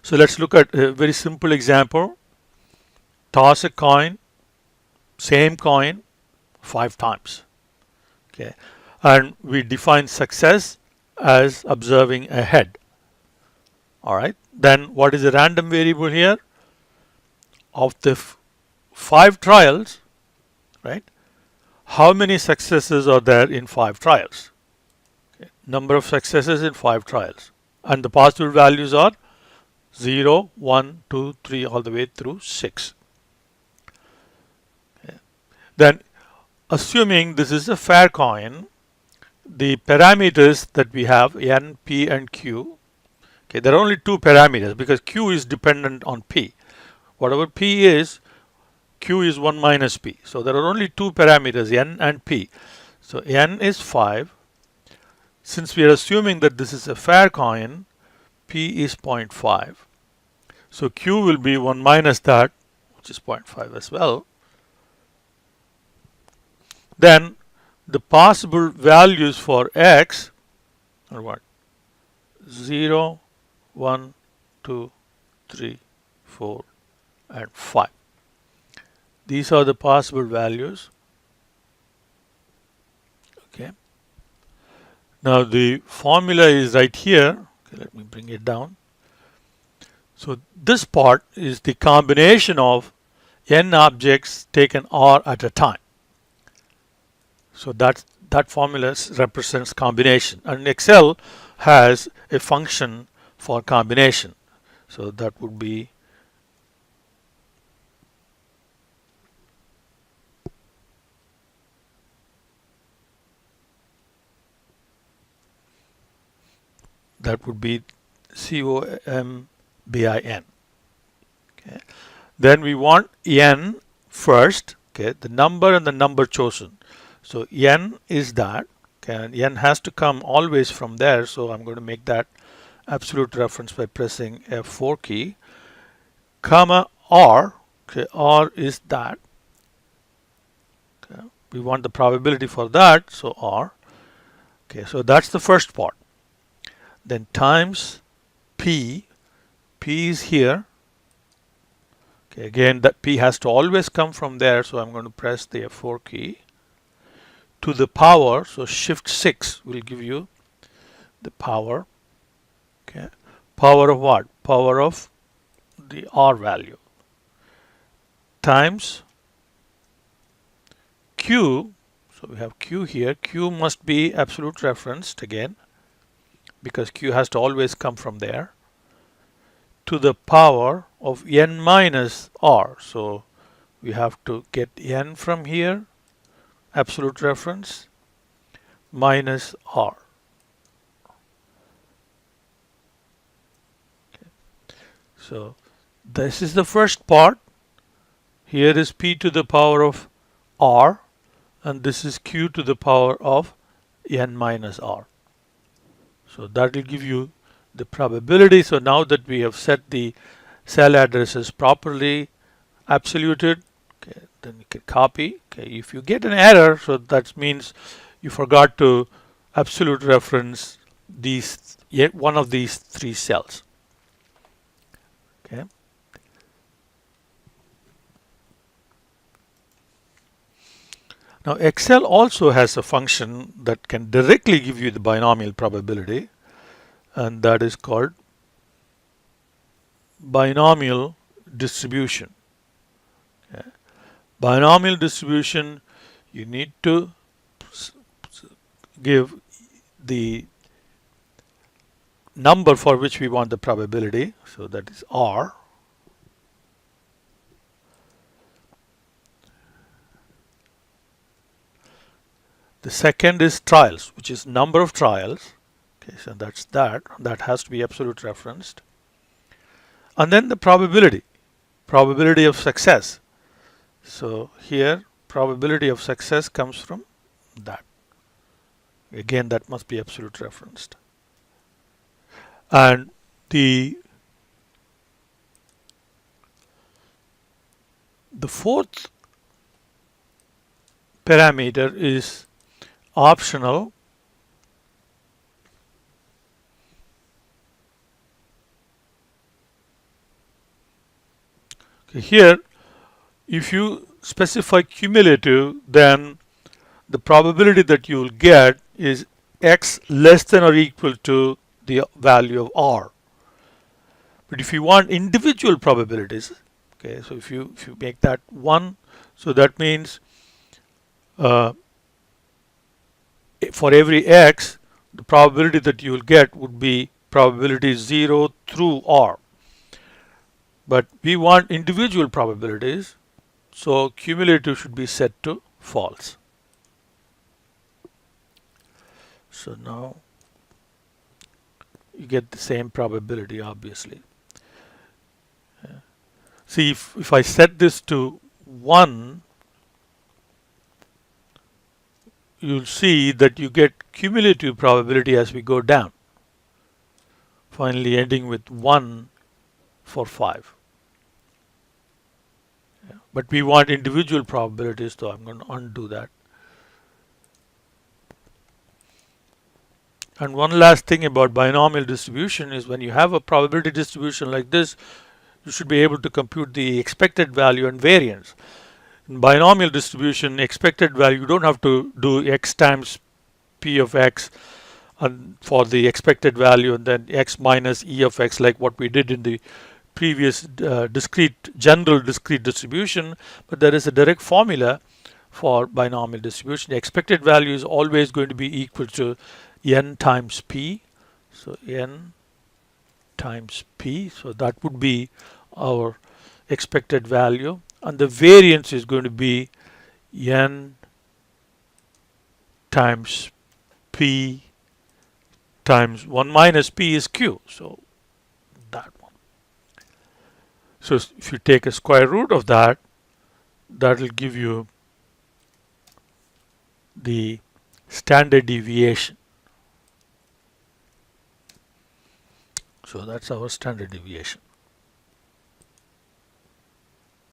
So let's look at a very simple example. Toss a coin, same coin, 5 times. Okay, and we define success as observing a head. All right. Then what is the random variable here? Of the 5 trials, right? How many successes are there in 5 trials? Okay. Number of successes in 5 trials. And the possible values are 0, 1, 2, 3, all the way through 6. Okay. Then, assuming this is a fair coin, the parameters that we have, n, p, and q, okay, there are only 2 parameters because q is dependent on p. Whatever p is, q is 1 minus p. So there are only 2 parameters, n and p. So n is 5. Since we are assuming that this is a fair coin, p is 0.5. So q will be 1 minus that, which is 0.5 as well. Then the possible values for x are what? 0, 1, 2, 3, 4, and 5. These are the possible values. Okay. Now the formula is right here. Okay, let me bring it down. So this part is the combination of n objects taken r at a time. So that formula represents combination, and Excel has a function for combination. So that would be COMBIN. Okay. Then we want n first, okay, the number and the number chosen. So n is that, okay, and n has to come always from there. So I'm going to make that absolute reference by pressing F4 key, comma r, okay, r is that. Okay. We want the probability for that, so r. Okay, so that's the first part. Then times p, p is here. Okay, again that p has to always come from there, so I'm going to press the F4 key, to the power, so shift 6 will give you the power. Okay, power of what? Power of the r value, times q. So we have q here. Q must be absolute referenced again, because q has to always come from there, to the power of n minus r. So we have to get n from here, absolute reference, minus r. Okay. So this is the first part. Here is p to the power of r, and this is q to the power of n minus r. So that will give you the probability. So now that we have set the cell addresses properly absoluted, okay, then you can copy. Okay, if you get an error, so that means you forgot to absolute reference these, one of these 3 cells. Okay. Now Excel also has a function that can directly give you the binomial probability, and that is called binomial distribution. Okay. Binomial distribution, you need to give the number for which we want the probability, so that is r. The second is trials, which is number of trials. Okay, so that's that has to be absolute referenced. And then the probability of success. So here probability of success comes from that. Again, that must be absolute referenced. And the fourth parameter is optional. Okay, here, if you specify cumulative, then the probability that you will get is x less than or equal to the value of r. But if you want individual probabilities, okay, so if you make that 1, so that means uh, for every x, the probability that you will get would be probability 0 through r. But we want individual probabilities, so cumulative should be set to false. So now you get the same probability, obviously. See, if I set this to 1, you'll see that you get cumulative probability as we go down, finally ending with 1 for 5. Yeah. But we want individual probabilities, so I'm going to undo that. And one last thing about binomial distribution is when you have a probability distribution like this, you should be able to compute the expected value and variance. In binomial distribution, expected value, you don't have to do x times p of x and for the expected value and then x minus e of x like what we did in the previous general discrete distribution, but there is a direct formula for binomial distribution. The expected value is always going to be equal to n times p. So n times p, so that would be our expected value, and the variance is going to be n times p times 1 minus p is q, so that one. So if you take a square root of that, that will give you the standard deviation. So that's our standard deviation.